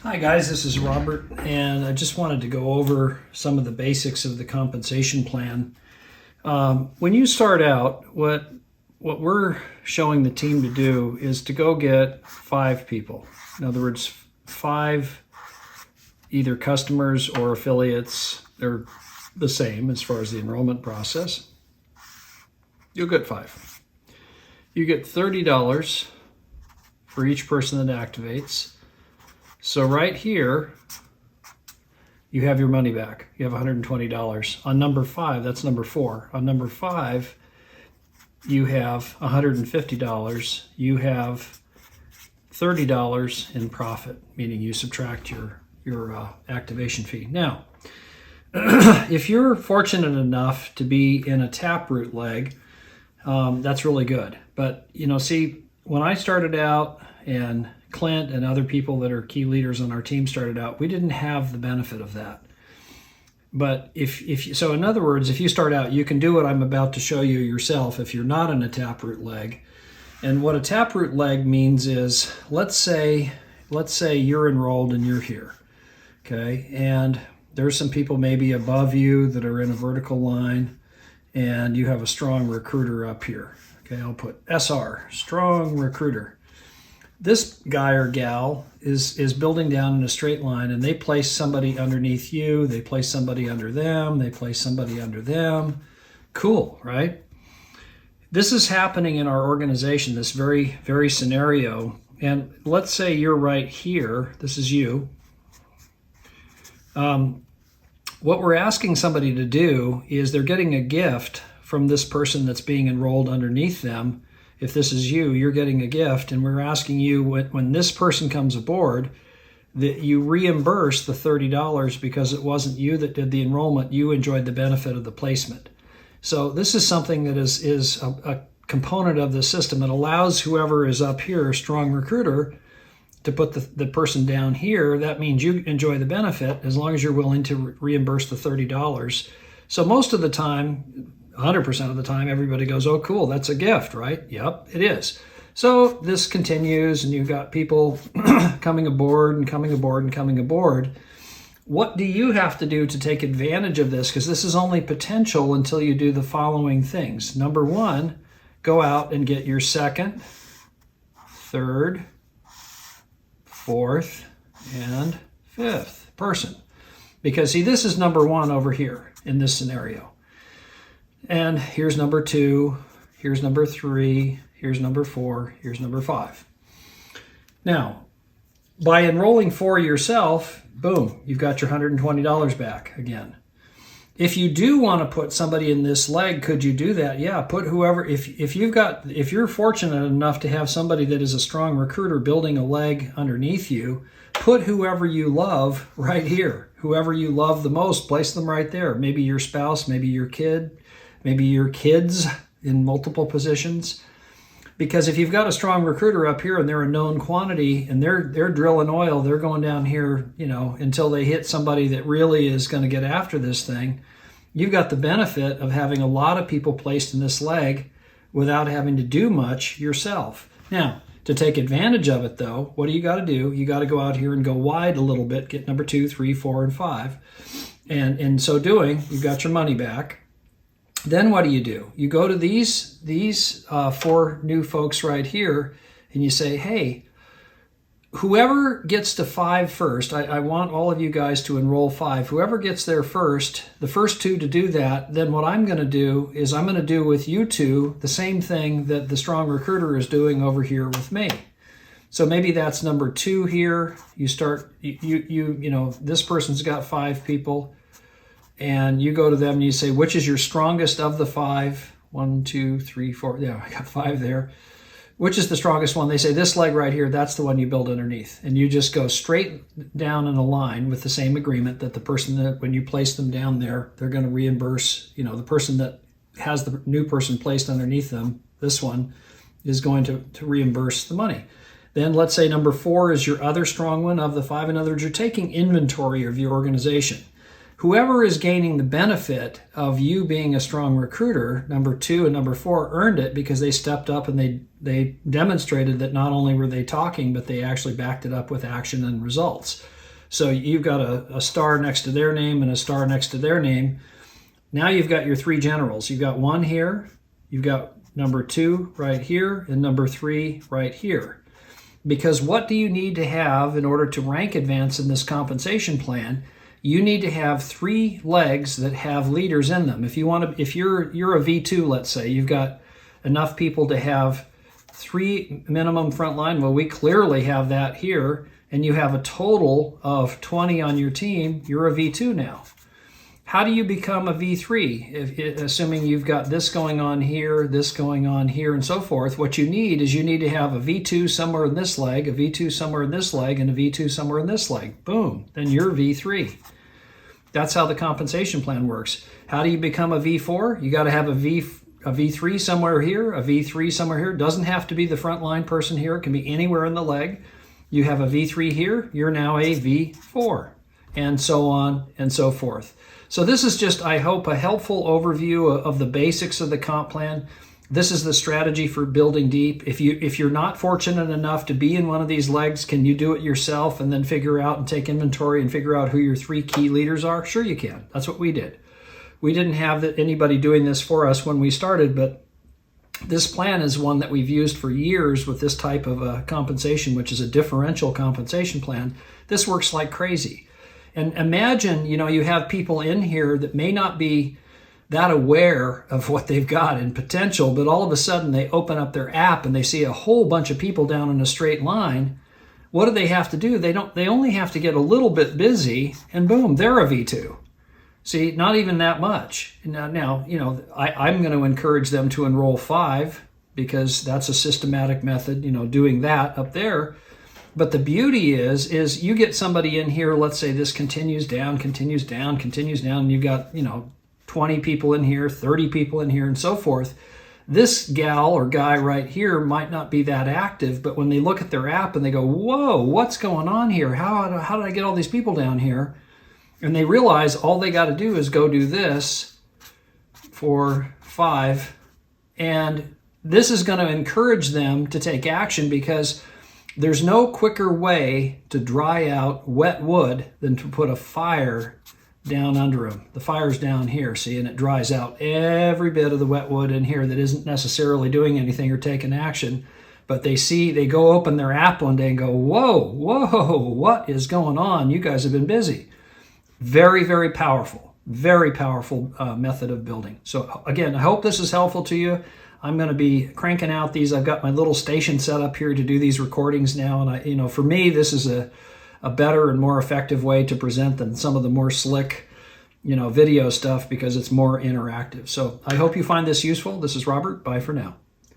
Hi guys, this is Robert, and I just wanted to go over some of the basics of the compensation plan. When you start out, what we're showing the team to do is to go get 5 people. In other words, 5 either customers or affiliates. They're the same as far as the enrollment process. You'll get 5. You get $30 for each person that activates. So right here, you have your money back. You have $120. On number 5, that's number 4. On number 5, you have $150. You have $30 in profit, meaning you subtract your activation fee. Now, if you're fortunate enough to be in a Taproot Leg, that's really good. But, see, when I started out and Clint and other people that are key leaders on our team started out, we didn't have the benefit of that. But so in other words, if you start out, you can do what I'm about to show you yourself if you're not in a Taproot Leg. And what a Taproot Leg means is, let's say you're enrolled and you're here, okay? And there's some people maybe above you that are in a vertical line, and you have a strong recruiter up here. Okay, I'll put SR, strong recruiter. This guy or gal is building down in a straight line, and they place somebody underneath you, they place somebody under them, they place somebody under them. Cool, right? This is happening in our organization, this very, very scenario. And let's say you're right here, this is you. What we're asking somebody to do is they're getting a gift from this person that's being enrolled underneath them. If this is you, you're getting a gift, and we're asking you when this person comes aboard that you reimburse the $30 because it wasn't you that did the enrollment. You enjoyed the benefit of the placement. So this is something that is a component of the system. It allows whoever is up here, a strong recruiter, to put the person down here. That means you enjoy the benefit as long as you're willing to reimburse the $30. So most of the time, 100% of the time, everybody goes, oh, cool, that's a gift, right? Yep, it is. So this continues, and you've got people coming aboard and coming aboard and coming aboard. What do you have to do to take advantage of this? Because this is only potential until you do the following things. Number 1, go out and get your 2nd, 3rd, 4th, and 5th person. Because, see, this is number 1 over here in this scenario. And here's number 2, here's number 3, here's number 4, here's number 5. Now, by enrolling for yourself, boom, you've got your $120 back again. If you do want to put somebody in this leg, could you do that? Yeah, put whoever, if you're fortunate enough to have somebody that is a strong recruiter building a leg underneath you, put whoever you love right here. Whoever you love the most, place them right there. Maybe your spouse, maybe your kid, maybe your kids in multiple positions. Because if you've got a strong recruiter up here and they're a known quantity and they're drilling oil, they're going down here, until they hit somebody that really is going to get after this thing, you've got the benefit of having a lot of people placed in this leg without having to do much yourself. Now, to take advantage of it though, what do? You got to go out here and go wide a little bit, get number 2, 3, 4, and 5. And in so doing, you've got your money back. Then what do? You go to these 4 new folks right here, and you say, hey, whoever gets to 5 first, I want all of you guys to enroll 5. Whoever gets there first, the first 2 to do that, then what I'm going to do is I'm going to do with you 2 the same thing that the strong recruiter is doing over here with me. So maybe that's number 2 here. You start, this person's got 5 people. And you go to them and you say, which is your strongest of the 5? 1, 2, 3, 4. Yeah, I got 5 there. Which is the strongest one? They say, this leg right here, that's the one you build underneath. And you just go straight down in a line with the same agreement that the person that, when you place them down there, they're going to reimburse, the person that has the new person placed underneath them, this one, is going to reimburse the money. Then let's say number 4 is your other strong one of the 5. In other words, you're taking inventory of your organization. whoever is gaining the benefit of you being a strong recruiter, number 2 and number 4, earned it because they stepped up and they demonstrated that not only were they talking, but they actually backed it up with action and results. So you've got a star next to their name and a star next to their name. Now you've got your 3 generals. You've got 1 here, you've got number 2 right here, and number 3 right here. Because what do you need to have in order to rank advance in this compensation plan? You need to have 3 legs that have leaders in them. If you're a V2, let's say, you've got enough people to have 3 minimum frontline. Well, we clearly have that here, and you have a total of 20 on your team. You're a V2 now. How do you become a V3? Assuming you've got this going on here, and so forth, what you need is you need to have a V2 somewhere in this leg, a V2 somewhere in this leg, and a V2 somewhere in this leg. Boom, then you're V3. That's how the compensation plan works. How do you become a V4? You got to have a V3 somewhere here, a V3 somewhere here. It doesn't have to be the frontline person here. It can be anywhere in the leg. You have a V3 here, you're now a V4, and so on and so forth. So this is just, I hope, a helpful overview of the basics of the comp plan. This is the strategy for building deep. If you're not fortunate enough to be in one of these legs, can you do it yourself and then figure out and take inventory and figure out who your 3 key leaders are? Sure you can. That's what we did. We didn't have anybody doing this for us when we started, but this plan is one that we've used for years with this type of compensation, which is a differential compensation plan. This works like crazy. And imagine, you have people in here that may not be that aware of what they've got in potential, but all of a sudden they open up their app and they see a whole bunch of people down in a straight line. What do they have to do? They only have to get a little bit busy, and boom, they're a V2. See, not even that much. Now, I'm going to encourage them to enroll 5 because that's a systematic method, doing that up there. But the beauty is you get somebody in here, let's say this continues down, and you've got, 20 people in here, 30 people in here, and so forth. This gal or guy right here might not be that active, but when they look at their app and they go, whoa, what's going on here? How did I get all these people down here? And they realize all they got to do is go do this for 5. And this is going to encourage them to take action because there's no quicker way to dry out wet wood than to put a fire down under them. The fire's down here, see, and it dries out every bit of the wet wood in here that isn't necessarily doing anything or taking action. But they go open their app one day and go, whoa, what is going on? You guys have been busy. Very, very powerful method of building. So again, I hope this is helpful to you. I'm going to be cranking out these. I've got my little station set up here to do these recordings now. And for me, this is a better and more effective way to present than some of the more slick, video stuff because it's more interactive. So I hope you find this useful. This is Robert. Bye for now.